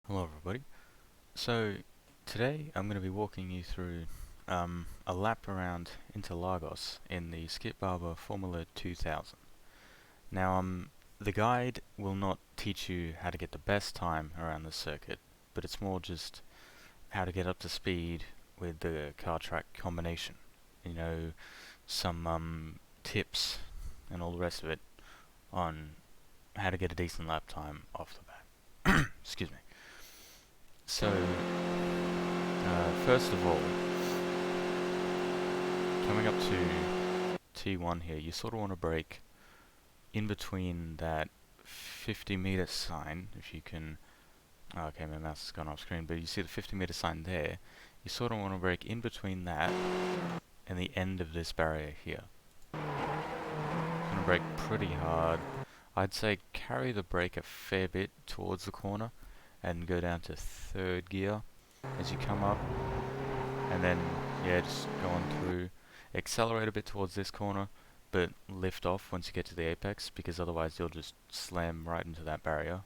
Hello everybody. So today I'm going to be walking you through a lap around Interlagos in the Skip Barber Formula 2000. Now the guide will not teach you how to get the best time around the circuit, but it's more just how to get up to speed with the car track combination. You know, some tips and all the rest of it on how to get a decent lap time off the bat. Excuse me. So first of all, coming up to T1 here, you sort of want to brake in between that 50-meter sign, if you can. Oh, okay, my mouse has gone off screen, but you see the 50-meter sign there. You sort of want to brake in between that and the end of this barrier here. You're going to brake pretty hard. I'd say carry the brake a fair bit towards the corner and go down to third gear as you come up, and then yeah, just go on through. Accelerate a bit towards this corner, but lift off once you get to the apex, because otherwise you'll just slam right into that barrier,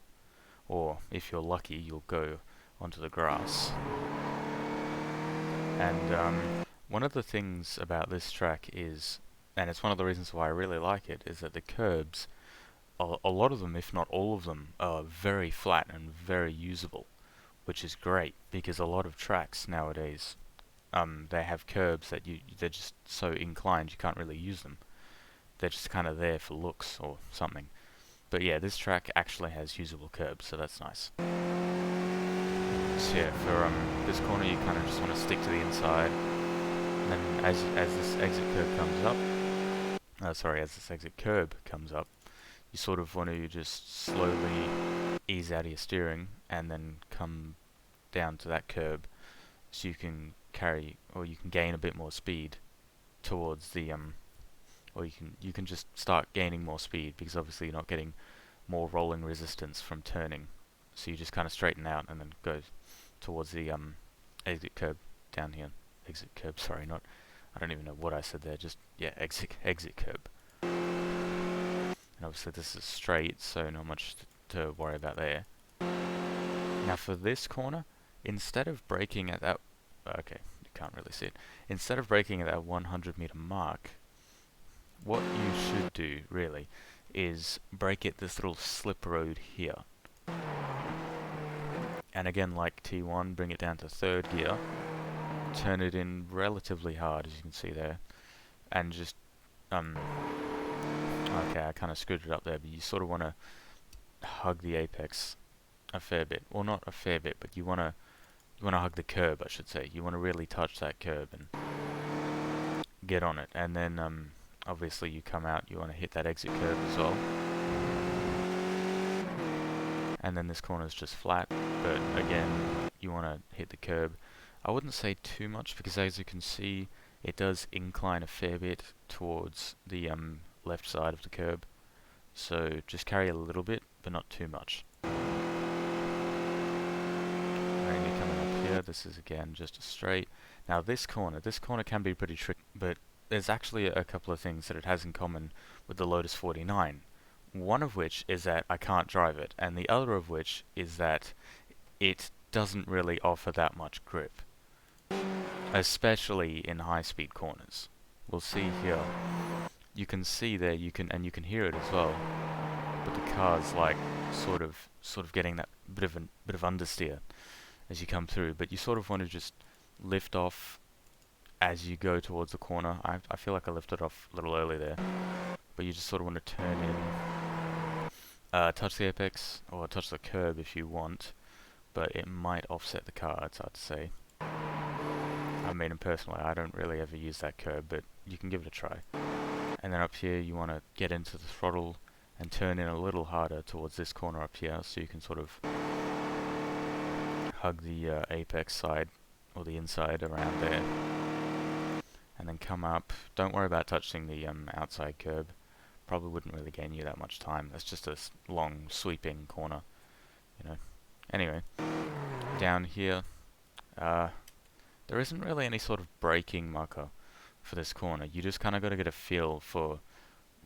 or if you're lucky you'll go onto the grass. And one of the things about this track is, and it's one of the reasons why I really like it, is that the curbs, a lot of them, if not all of them, are very flat and very usable, which is great because a lot of tracks nowadays, they have curbs that they're just so inclined you can't really use them. They're just kind of there for looks or something. But yeah, this track actually has usable curbs, so that's nice. So yeah, for this corner you kind of just want to stick to the inside, and then as this exit curb comes up, you sort of want to just slowly ease out of your steering and then come down to that curb, so you can carry, or you can gain a bit more speed towards the or you can just start gaining more speed, because obviously you're not getting more rolling resistance from turning, so you just kind of straighten out and then go towards the exit curb down here. Exit curb, sorry, not, I don't even know what I said there, just yeah, exit curb. And obviously this is straight, so not much to worry about there. Now for this corner, instead of braking at that, okay, you can't really see it. Instead of braking at that 100-meter mark, what you should do really is brake at this little slip road here. And again, like T1, bring it down to third gear, turn it in relatively hard, as you can see there, and just okay, I kind of screwed it up there, but you sort of want to hug the apex a fair bit. Well, not a fair bit, but you want to hug the curb, I should say. You want to really touch that curb and get on it. And then obviously you come out, you want to hit that exit curb as well. And then this corner is just flat, but again, you want to hit the curb. I wouldn't say too much, because as you can see, it does incline a fair bit towards the left side of the curb. So just carry a little bit, but not too much. And you're coming up here, this is again just a straight. Now this corner can be pretty tricky, but there's actually a couple of things that it has in common with the Lotus 49. One of which is that I can't drive it, and the other of which is that it doesn't really offer that much grip, especially in high-speed corners. We'll see here. You can see there, you can hear it as well, but the car's like sort of getting that bit of understeer as you come through. But you sort of want to just lift off as you go towards the corner. I feel like I lifted off a little early there, but you just sort of want to turn in, touch the apex or touch the curb if you want, but it might offset the car. It's hard to say. I mean, personally, I don't really ever use that curb, but you can give it a try. And then up here, you want to get into the throttle and turn in a little harder towards this corner up here, so you can sort of hug the apex side or the inside around there, and then come up. Don't worry about touching the outside curb. Probably wouldn't really gain you that much time. That's just a long sweeping corner, you know. Anyway, down here, there isn't really any sort of braking marker for this corner. You just kind of got to get a feel for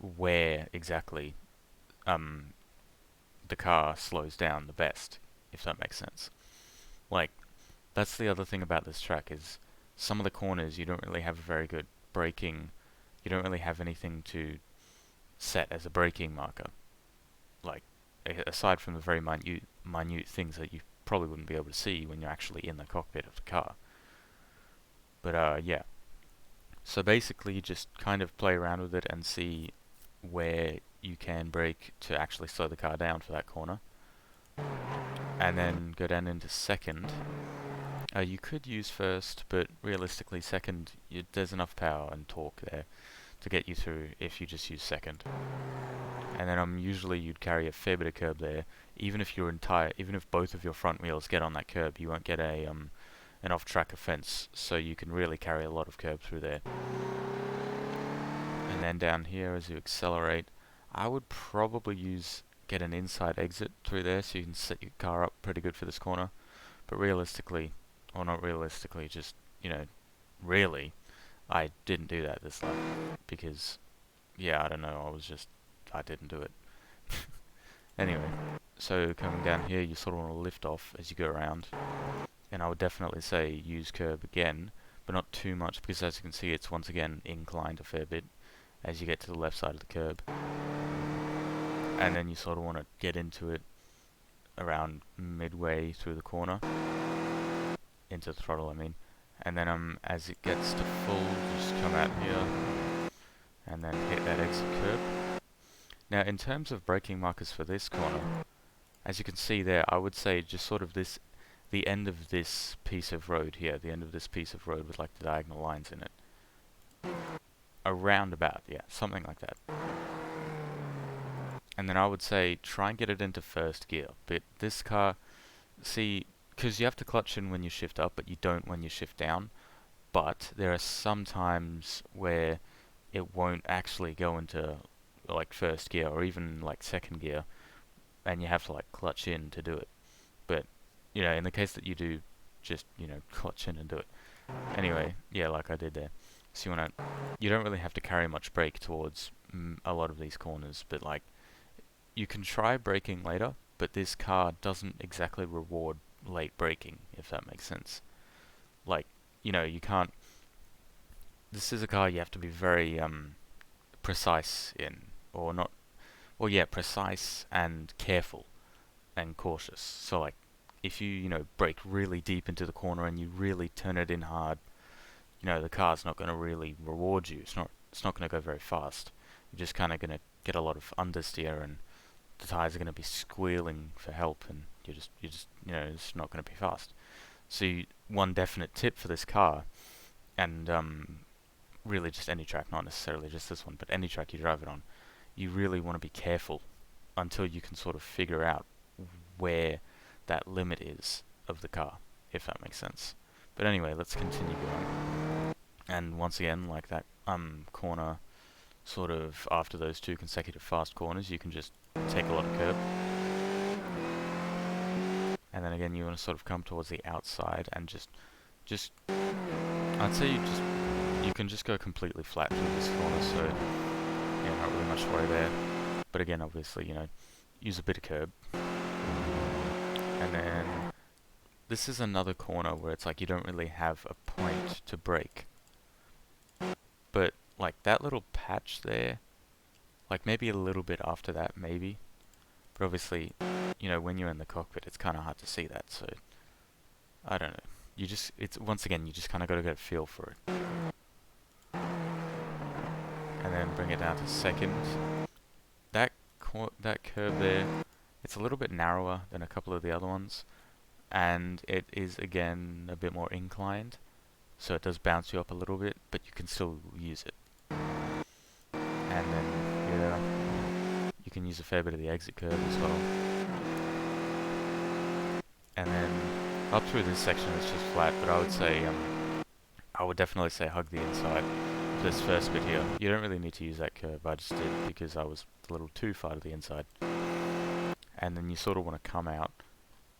where exactly the car slows down the best, if that makes sense. Like, that's the other thing about this track is some of the corners you don't really have a very good braking. You don't really have anything to set as a braking marker. Like, aside from the very minute things that you probably wouldn't be able to see when you're actually in the cockpit of the car. But yeah. So basically, you just kind of play around with it and see where you can brake to actually slow the car down for that corner. And then go down into second. You could use first, but realistically second, there's enough power and torque there to get you through if you just use second. And then usually you'd carry a fair bit of curb there. Even if both of your front wheels get on that curb, you won't get an off-track offense, so you can really carry a lot of curb through there. And then down here, as you accelerate, I would probably get an inside exit through there, so you can set your car up pretty good for this corner. But realistically, or not realistically, just, really, I didn't do that this lap, because, yeah, I don't know, I didn't do it. Anyway, so coming down here, you sort of want to lift off as you go around, and I would definitely say use curb again, but not too much, because as you can see, it's once again inclined a fair bit as you get to the left side of the curb. And then you sort of want to get into it around midway through the corner, into the throttle I mean, and then as it gets to full, just come out here, and then hit that exit curb. Now in terms of braking markers for this corner, as you can see there, I would say just sort of the end of this piece of road here, the end of this piece of road with like the diagonal lines in it. Around about, yeah, something like that. And then I would say try and get it into first gear. But this car, see, because you have to clutch in when you shift up, but you don't when you shift down. But there are some times where it won't actually go into like first gear or even like second gear, and you have to like clutch in to do it. But in the case that you do, just clutch in and do it. Anyway, yeah, like I did there. So you don't really have to carry much brake towards a lot of these corners, but like you can try braking later, but this car doesn't exactly reward late braking, if that makes sense. Like, you can't. This is a car you have to be very precise in, or not. Well, yeah, precise and careful and cautious. So like, if you brake really deep into the corner and you really turn it in hard, the car's not going to really reward you. It's not going to go very fast. You're just kind of going to get a lot of understeer, and the tires are going to be squealing for help, and you're just it's not going to be fast. So one definite tip for this car, and really just any track, not necessarily just this one, but any track you drive it on, you really want to be careful until you can sort of figure out where that limit is of the car, if that makes sense. But anyway, let's continue going. And once again, like that corner, sort of after those two consecutive fast corners, you can just take a lot of curb. And then again, you want to sort of come towards the outside and just I'd say you can just go completely flat through this corner, so not really much to worry there. But again, obviously, use a bit of curb. And then this is another corner where it's like you don't really have a point to brake. But like that little patch there, like maybe a little bit after that, maybe. But obviously, when you're in the cockpit, it's kind of hard to see that, so I don't know. Once again, you just kind of got to get a feel for it. And then bring it down to second. That curve there, it's a little bit narrower than a couple of the other ones, and it is again a bit more inclined, so it does bounce you up a little bit, but you can still use it. And then you can use a fair bit of the exit curve as well. And then up through this section it's just flat, but I would definitely say hug the inside of this first bit here. You don't really need to use that curve, I just did because I was a little too far to the inside. And then you sort of want to come out,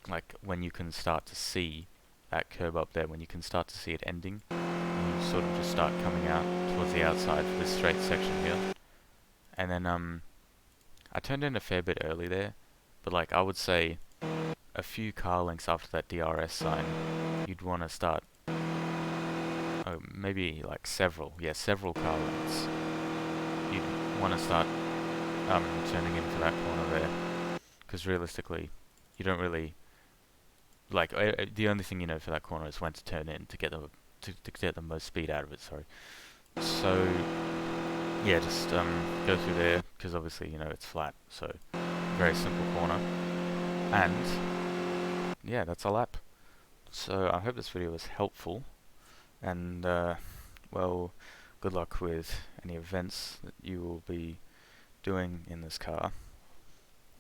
like when you can start to see that curb up there, when you can start to see it ending, you sort of just start coming out towards the outside for this straight section here. And then I turned in a fair bit early there, but like I would say a few car lengths after that DRS sign, you'd want to start, maybe like several car lengths. You'd want to start turning into that corner there, because realistically, you don't really like the only thing you know for that corner is when to turn in to get the most speed out of it. Sorry. So yeah, just go through there, because obviously it's flat, so very simple corner. And yeah, that's a lap. So I hope this video was helpful, and well, good luck with any events that you will be doing in this car.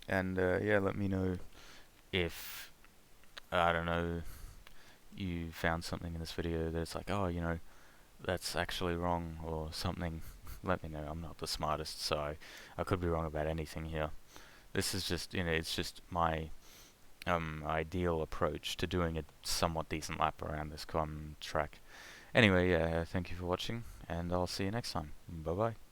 And yeah, let me know if, I don't know, you found something in this video that's like, oh, that's actually wrong or something. Let me know. I'm not the smartest, so I could be wrong about anything here. This is just, it's just my ideal approach to doing a somewhat decent lap around this track. Anyway, yeah, thank you for watching, and I'll see you next time. Bye bye.